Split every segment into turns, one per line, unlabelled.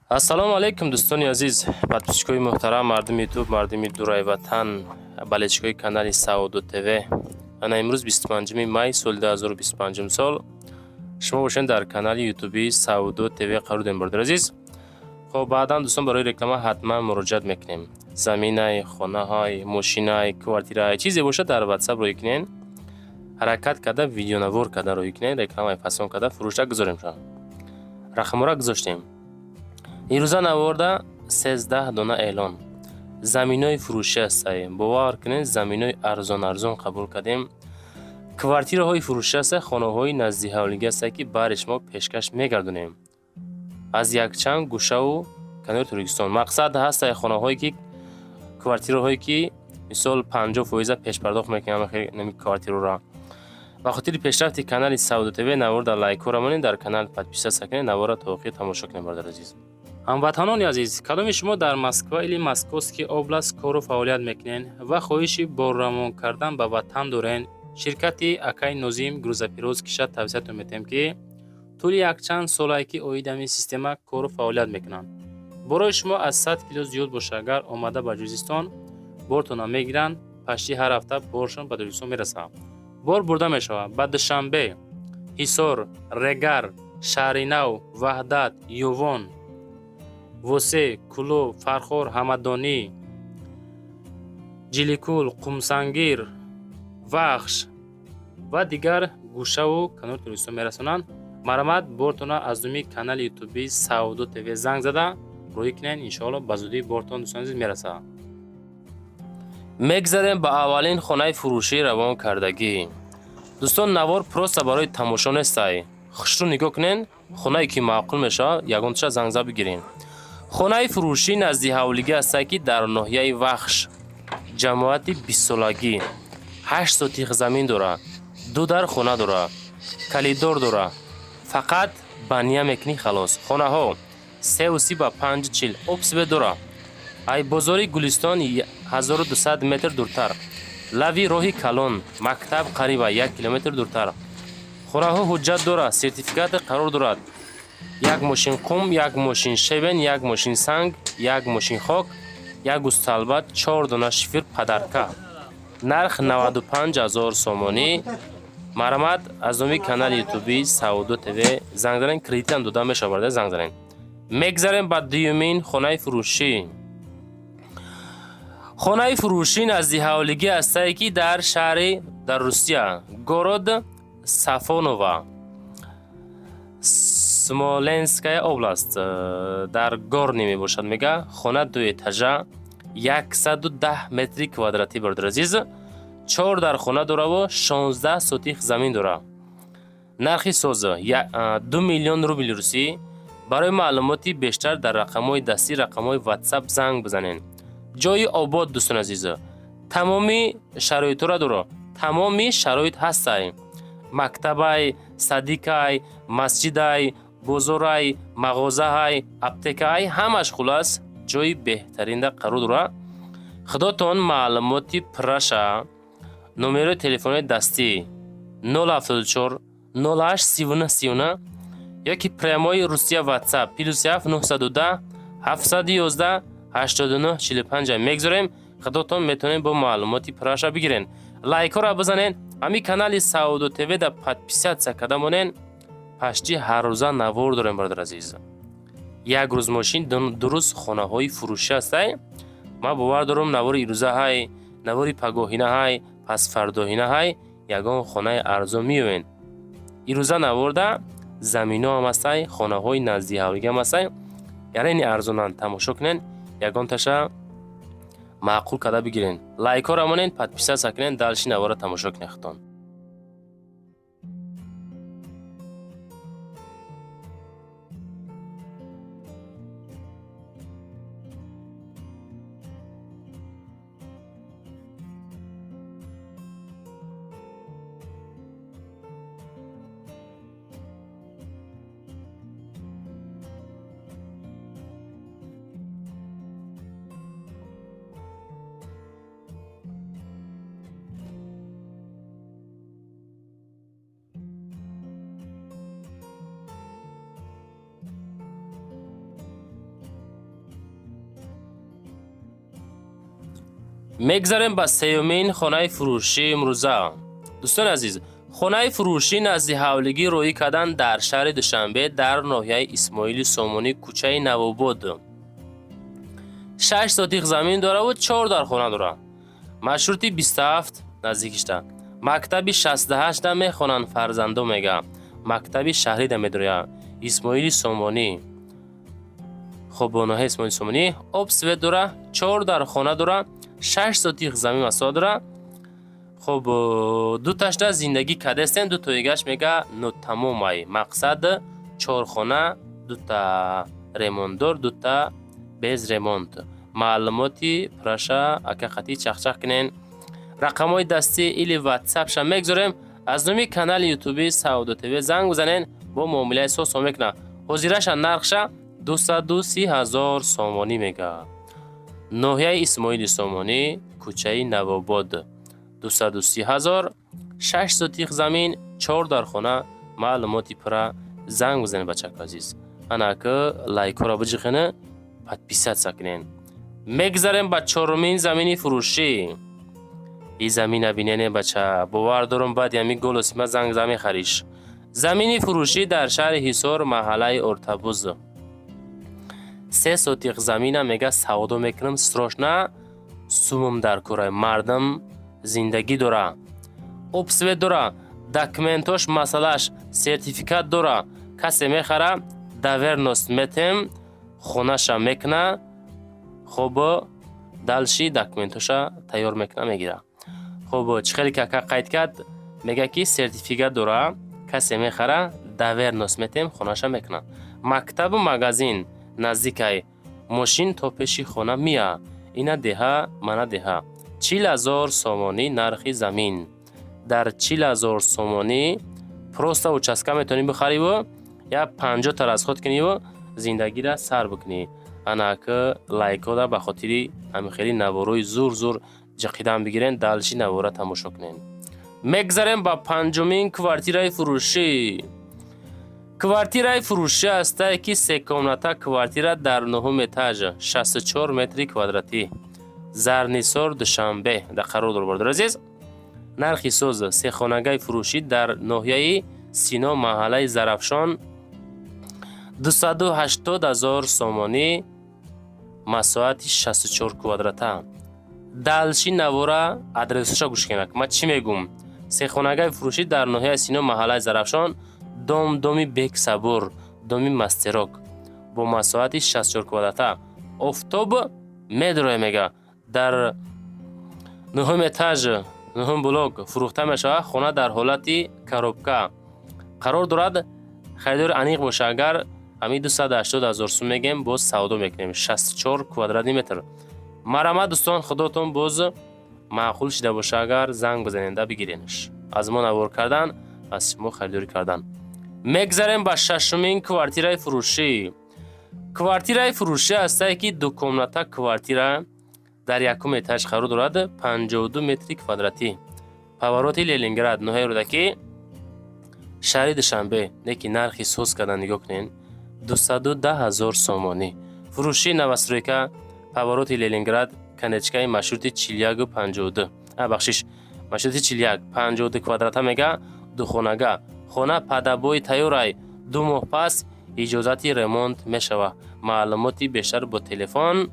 ассалому алайкум дӯстони азиз, подписчикои муҳтарам, мардуми ютуб, мардуми дурай ватан, балечкои канали Сауду ТВ. Ана имрӯз 25 май соли 2025 сол шумо бошед дар канали ютуби Сауду ТВ қарор дорем. Бардор азиз, хоб баъдан дӯстон барои реклама ҳатман муроҷиат мекунем. Заминай, хонаҳой, мошинай, квартирай чизе бошад дар WhatsApp роӣ кунен, ҳаракат карда видеонавор карда роӣ кунен, рекламаи фасон карда фурӯшта гузорем шуд. Рақамора гузоштем. ирӯза наворда 13 дона эълон. Заминои фурӯшӣ ҳастае. Бовар кунед, заминои арзон қабул кардем. Квартираҳои фурӯшӣ ҳастае, хонаҳои назди ҳавлигӣ ҳастае ки баъри шумо пешкаш мегардонем. Аз якчанд гӯшаву канори Торкистон. Мақсад ҳастае хонаҳое ки квартираҳое ки мисол 50% пешпардохт мекунем нами квартирора. ба хотири пешрафти канали Сауду ТВ навора лайкора монед, дар канал подписатсия кунед, навора то охир тамошо кунед. Бародар азиз, ҳамватанони азиз, кадоми шумо дар Москва или Московский област кору фаъолият мекунед ва хоҳиши боррамон кардан ба ватан дорен, ширкати Акай Нозим грузопирёз киша тавсиятон метем ки тӯли якчанд солае ки оид ҳамин система кору фаъолият мекунанд. Борои шумо аз 100 кило зиёд боша, агар омада ба Ҷузистон бортона мегиранд, пашти ҳар ҳафта боршон ба Ҷузистон мерасад. бор бурда мешавад ба Душанбе, Ҳисор, Регар, Шаҳри Нав, Ваҳдат, Ювон, Восе, Кулӯ, Фархор, Ҳамадонӣ, Ҷиликул, Қумсангир, Вахш ва дигар гӯшаву канори Торкистон мерасонанд. Марамат бортона аз думи канали ютуби Сауду ТВ занг зада роӣ кунед, иншоалло ба зудӣ бортон дӯстон азиз мерасад. мегзарем ба аввалин хонаи фурӯшии равон кардагӣ. дӯстон, навор просто барои тамошо нестай. хушрӯ нигоҳ кунед, хонае ки маъқул мешавад, ягонташа занг зада бигиред. хонаи фурӯшӣ назди ҳавлигӣ ҳастае ки дар ноҳияи Вахш, ҷамоати 20-солагӣ, 8 сотих замин дорад, 2 дар хона дорад, калиддор дорад. Фақат бания мекунӣ халос. хонаҳо 330 ба 540 обсвет дорад. ай бозори Гулистон 1200 метр дуртар, лави роҳи Калон, мактаб қариба 1 километр дуртар. хонаҳо ҳуҷҷат дорад, сертификати қарор дорад. як мошин қум, як мошин шебен, як мошин санг, як мошин хок, як густалбат, 4 дона шифр падарка. нарх 95,000 сомонӣ. марамат аз номи канали ютуби Сауду ТВ занг занед, кредитам дода мешавад, занг занед. мегзарем ба дуюмин хонаи фурӯшӣ. хонаи фурӯшӣ назди ҳавлигӣ ҳастае ки дар шаҳри дар Русия, город Сафонова, Смоленская област, дар Горни мебошад. мега хона 2 этажа, 110 метри квадратӣ. бародар азиз, 4 дар хона дораву 16 сотих замин дорад. нархи соз 2 миллион рубли русӣ. барои маълумоти бештар дар рақамҳои дастӣ, рақамҳои WhatsApp занг бизанед. ҷои обод дӯстон азиз, тамоми шароитро дорад. тамоми шароит ҳастай. мактабай, садикай, масҷидай, бозорай, мағозаҳай, аптекаай, ҳамаш хулас ҷои беҳтаринда қарор дорад. худотон маълумоти праша, номерои телефони дастӣ 074 08 39 39 ёки прямои Русия WhatsApp +7 910 711 89 45 мегзорем. худотон метавонед бо маълумоти праша бигирен. лайкора бизанед. ҳамин канали Сауду ТВ да подписатсия карда монед. пашти ҳар рӯза навор дорем. бародар азиз, як рӯз мошин, ду рӯз хонаҳои фурӯшӣ ҳастай. ман бовар дорам навори ирӯзаҳай, навори пагоҳинаҳай, пасфардоҳинаҳай ягон хонаи арзон меёвен. ирӯза наворда замино ҳам ҳастай, хонаҳои назди ҳавлигӣ ҳам ҳастай. ярени арзонанд. тамошо кунед, ягонташа маъқул карда бигирен. лайкора монед, подписатсия кунед, далши навора тамошо кунед. хутон میگذاریم به سیومین خانه فروشی امروزه. دوستان عزیز، خانه فروشی نزد حولگی روی کردن در شهر دوشنبه در ناحیه اسماعیل سامانی کوچه نواباد. 6 سوتیق زمین داره و 4 در خانه داره. مشروطی 27 نزدیکش ده. مکتبی 68 ده میخونن فرزندو میگه. مکتبی شهری ده میداره. اسماعیل سامانی. خب ناحیه اسماعیل سامانی آب سوید داره، 4 در خانه داره، 6 سوتیق زمین مسا داره. خب دو تاش ده زندگی کرده استن، دو تایگش میگه نو تمامای. مقصد 4 خانه، 2 تا ریموندور، 2 تا بیز ریموند. معلوماتی پراشا اکا خطی چخ کنین. رقم های دستی ایلی واتساپ شا میگذاریم. از نومی کانال یوتیوبی سعودو تیوی زنگ بزنین با معامله سوس میکنه. حضیرش نرخشا 230,000 سامانی میگه. ناحیه اسماعیل سامانی کوچه نواباد. 230,000، 6 سوتیق زمین، 4 در خانه. معلوماتی پرا زنگ بزنین بچه عزیز. انا که لایک را بجخنه подписаться سکنین. میگذاریم با 4مین زمینی فروشی. این زمین بینین بچه باور دارم بعد یمی گل اسمه زنگ زمین خریش. زمینی فروشی در شهر حصار محله ارتبوز. 3 سوتیق زمین میگه سودا میکنم ستراش نه سومم در کوره مردم زندگی داره. اوبسوی داره، دکمنتوش مسئلهش سرتیفیکات داره. کسی میخره داورنوس میتیم خونه‌شا میکنه. خب دلشی دکمنتوشا تیار میکنه میگیره. خب چخیلی که قید کرد میگه که سرتیفیکات داره، کسی میخره داورنوس میتیم خونه‌شا میکنه. مکتب و مغازین نزدیکای ماشین تا پیشی خونه میه. اینا ده منه ده. 40,000 سامانی نرخی زمین. در 40,000 سامانی پروستا و چسکه میتونی بخری و یا 50 تا از خود کنی و زندگی را سر بکنی. انا که لایک را به خاطری همین خیلی نواروی زور جقیدن بگیرین دلشی نواره تماشا کنین. میگذاریم با 5مین کوارتیرای فروشی. کوارتیرای فروشی است که 3 کامناتا کوارتیرا در 9م اتاژ 64 متری کوادراتی زرنیسار دوشنبه در قرار دور برده عزیز. نرخی سوز 3 خانگاه فروشی در ناحیه سینا محله زرافشان 280,000 سامانی مساحت 64 کوادراته. دلشی نواره ادرسش گوش کنک. ما چی میگم؟ 3 خانگاه فروشی در ناحیه سینا محله زرافشان دومی بیک صبور، دومی مستراک با مساحت 64 کوادراته. افتاب میدروی میگه در 9م اتاژ 9م بلاک فروخته میشه. خانه در حالتی کاروبکا قرار دارد. خریدار انیق باشه. اگر همین 280,000 سوم میگیم باز سودا میکنیم. 64 کوادراتی متر. مرحمت دوستان، خداتون باز معقول شده باشه اگر زنگ بزنید بگیرینش. از ما نوار کردن، از شما خریداری کردن. میگذاریم با 6مین کوارتیرای فروشی. کوارتیرای فروشی است که 2 کامناتا کوارتیرا در 1م اتاژ قرار دارد. 52 متری کوادراتی. پاوروتی لینینگراد ناحیه رودکی شهر دوشنبه. نکی نرخی سوز کردن نگاه کنین. 210,000 سامانی. فروشی نوسترویکا پاوروتی لینینگراد کنچکای مشروطی 41 و 52. بخشش مشروطی 41 52 کوادراته میگه. 2 خانگاه. خانه پدبوی تیورای 2 ماه پس اجازتی ریمونت میشوه. معلوماتی بیشتر با تلفن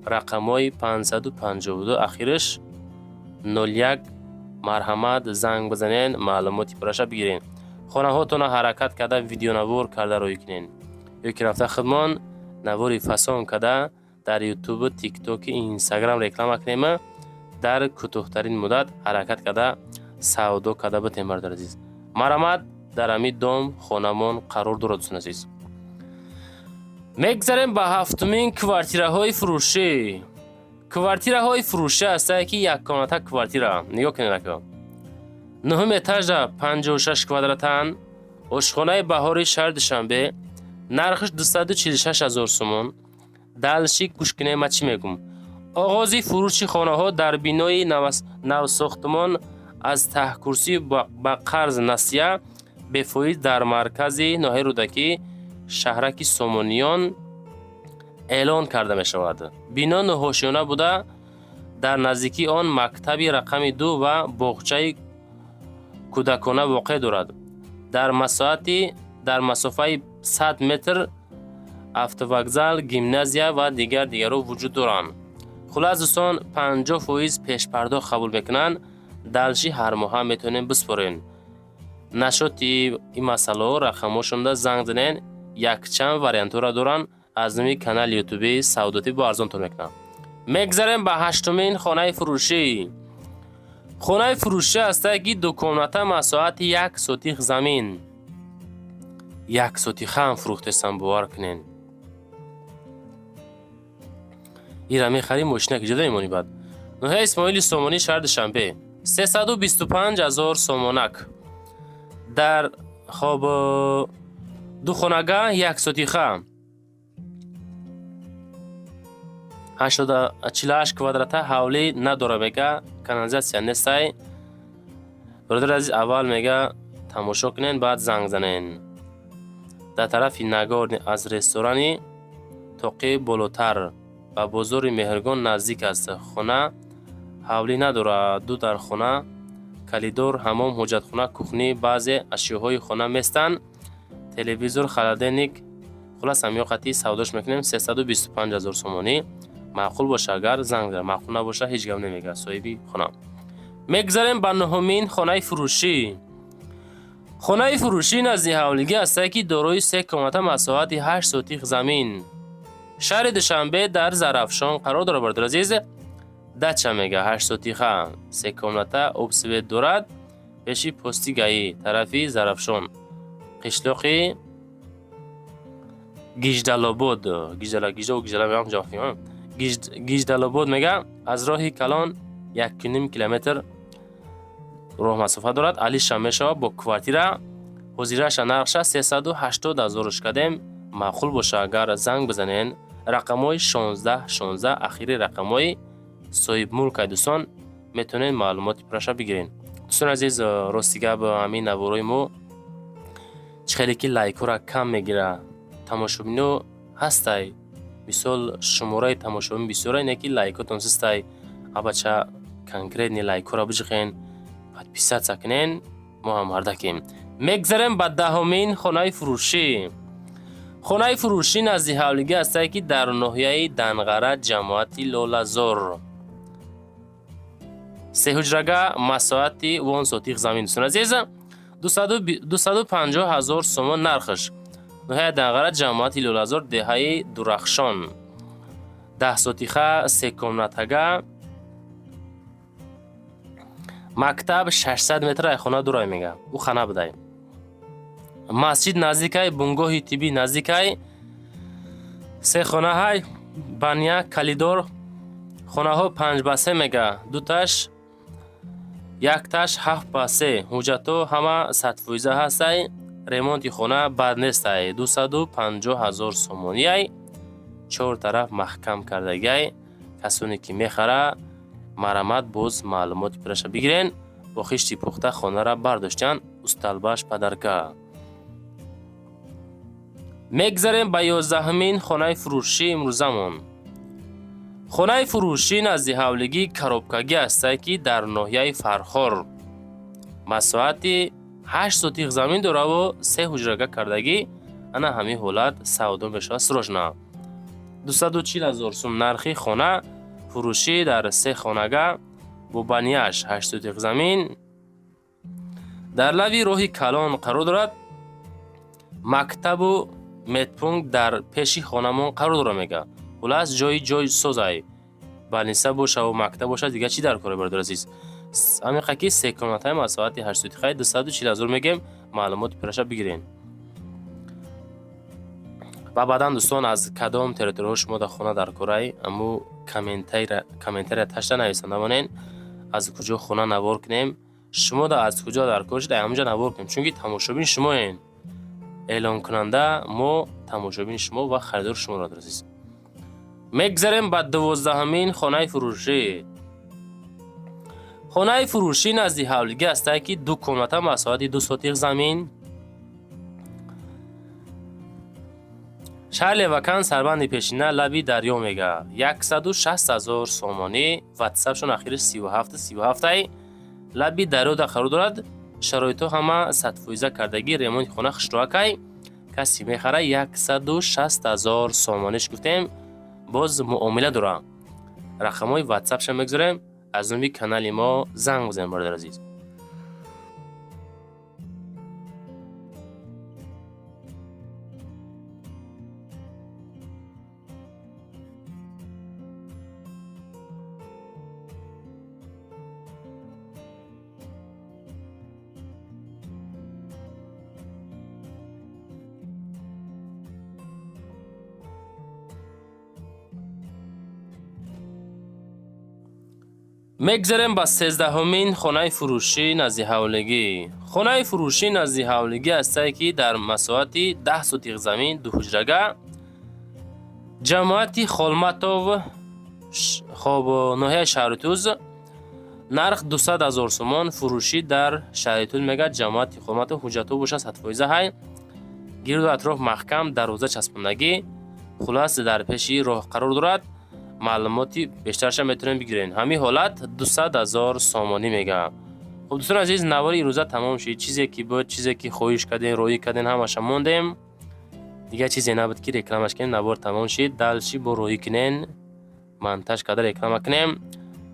رقمای 552 اخیرش 01 مرحمت زنگ بزنین معلوماتی پرش بگیرین. خانه هاتون حرکت کرده ویدیو نوار کرده روی کنین. یکی رفته خدمان نواری فسان کرده در یوتیوب، تیک توک، اینستاگرام رکلام کنیم. در کوتاه‌ترین مدت حرکت کرده سودا کرده به مرد عزیز. مرحمت در امی دوم خانمان قرار دارد دوستان عزیز. میگذاریم با 7مین کوارتیره های فروشی. کوارتیره های فروشی است که 1 کامناتا کوارتیره. نگاه کنید که 9م اتاژ 56 کوادراتن. آشخانه بهاری شهر دوشنبه. نرخش 246,000 سومون. دلشی گوش کنید ما چی میگم. آغازی فروش خانه ها در بینای نو ساختمان از ته کرسی با قرض نسیه به فایده در مرکز ناحیه رودکی شهرک سامانیان اعلان کرده می شود. بینا نهاشیانه بوده. در نزدیکی آن مکتب رقم 2 و باغچه کودکانه واقع دارد. در مسافه 100 متر автовокзал، گیمنازیا و دیگر وجود دارند. خلاص دوستان 50% پیش پرداخت قبول میکنن. دلشی هر ماه میتونین بسپرین. نشاطی این مسئله رقمشون ده زنگ زنین. یک چند وریانت را دارن. از نمی کانال یوتیوبی سعوداتی با ارزان تون میکنم. میگذاریم به هشتمین خانه فروشی. خانه فروشی است که دکانتا مساحت 1 سوتیخ زمین 1 سوتیخ هم فروخته سن باور کنین. این را میخریم ماشینه که جدا ایمانی بعد. نوحه اسماعیل سامانی شهر دوشنبه 325,000 سامانک. در خواب دو خانگاه 1 سوتیخه 48 کвадрата حولی نداره میگه. کانالیزاسیون نیستای. برادر عزیز اول میگه تماشا کنین بعد زنگ زنین. در طرف نگار از رستورانی توقی بالاتر و بازار مهرگان نزدیک است. خانه حولی نداره. دو در خانه کلیدور، حمام، حاجت خانه، کوخنی، بعضی اشیاءهای خانه میستن. تلویزور، خلدنیک. خلاص هم یاقتی سوداش میکنیم 325,000 سومانی. معقول باشه اگر زنگ زنه، معقول نباشه هیچ گم نمیگه صاحبی خانه. میگذاریم به نهمین خانه فروشی. خانه فروشی نزدیک حولیگی است که دارای 3 کیلومتر مساحت 8 سوتیخ زمین شهر دوشنبه در زرافشان قرار داره. برادر عزیز دچه میگه 8 سوتیخه 3 کیلومتر ابسویت دارد. پیشی پستی گایی طرفی زرافشان قشلاقی گیجدالاباد گیجدالاباد میگه. از راه کلان 1.5 کیلومتر راه مسافت دارد. علی شمشا با کوارتیره حضیرش نقشه 380,000 کدم. معقول باشه اگر زنگ بزنین. رقمای 16 اخیری رقمای صاحب ملک دوستان میتونین معلوماتی پرش بگیرین. دوستان عزیز راستیگه به همین نوارای ما خیلی که لایک را کم میگیره. تماشابینو هستای مثال شماره تماشابین بسیار اینه که لایکاتون سستای. بچه کنکریت نی لایک را بجخین بعد پیسات سکنین ما هم هردکیم. میگذاریم به دهمین خانه فروشی. خانه فروشی نزدیک حولیگی است که در ناحیه دنغره جماعت لالازور 3 حجرگاه مساحت 1 سوتیخ زمین. دوستان عزیز 250,000 سومان نرخش. ناحیه دنغره جماعت لالازور دهه درخشان 10 سوتیخه 3 کیلومتر. مکتب 600 متر خانه دورای میگه. او خانه بده. مسجد نزدیکای بنگاه طبی نزدیکای 3 خانه های بنیا کلیدور. خانه ها 5 بسه میگه. دو تاش یک تاش 7 بسه. حجتو همه سطفویزه هستی. ریمونت خانه بد نیستی. 250,000 سومانی. 4 طرف محکم کردگی. کسانی که میخره مرمت باز معلومات پرش بگیرین. با خشتی پخته خانه را برداشتن. استالباش پدرکه. میگذاریم به 11مین خانه فروشی امروزمون. خانه فروشی نزدیک حولیگی کروبکگی است که در ناحیه فرخور مساحت 8 سوتیخ زمین داره و 3 حجرگاه کردگی. انا همین حالت سودا میشه سروشنا. 240,000 سوم نرخی خانه فروشی در 3 خانگاه با بنیش 8 سوتیخ زمین در لوی راه کلان قرار دارد. مکتب و متپونگ در پیشی خانمون قرار داره میگه. خلاص جای سوزای بلنسه باشه و مکتب باشه دیگه چی در کاره برادر عزیز. همین قکی 3 کیلومتر مساحت 8 سوتیخه 240,000 میگیم. معلومات پرش بگیرین. و بعدا دوستان از کدام تریتوری شما در خانه در کره امو کامنتر تشت نویسنده بانین. از کجا خانه نوار کنیم شما دا از کجا در کره در همونجا نوار کنیم. چون که تماشابین شما این اعلان کننده ما تماشابین شما و خریدار شما را درسید. میگذاریم به 12مین خانه فروشی. خانه فروشی نزدیک حولیگی است که 2 کیلومتر مساحت 2 سوتیخ زمین شهر لیوکان سربند پیشینه لبی دریا میگه 160,000 سومانی واتساپشون اخیرش 37 ای لبی دریا در قرار دارد. شرایطو همه صدفویزه کردگی ریمونت خونه خشتواکی کسی میخره 160,000 سومانیش گفتیم باز معامله داره. رقمای واتساپش میگذاریم از نومی کانال ما زنگ بزنیم برادر عزیز. میگذاریم با 13مین خانه فروشی نزدیک حولگی. خانه فروشی نزدیک حولگی است که در مساحتی 10 سوتیق زمین 2 حجرگه جماعتی خالمتوف خواب ناحیه شهرتوز نرخ 200,000 سومان فروشی در شهرتوز میگه جماعتی خالمتوف حجتو باشه صدفویزه های گیرد و اطراف محکم دروازه چسبندگی خلاص در پیشی راه قرار دارد. معلوماتی بیشترش میتونین بگیرین. همین حالت 200,000 سومانی میگه. خب دوستان عزیز نواری روزه تمام شد. چیزی که بود چیزی که خواهش کردین روی کردین همش موندیم دیگه چیزی نبود که رکلامش کنیم. نوار تمام شد دلشی با روی کنین منتج کردن رکلام کنیم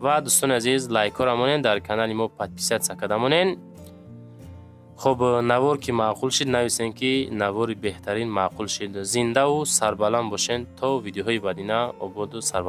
و دوستان عزیز لایک ها رمونین در کانال ما پادپیست سکدمونین. خب نوار که معقول شد نویسین که نوار بهترین معقول شد. زنده و سربلند باشین تا ویدیوهای بعدی نه آباد و سربلند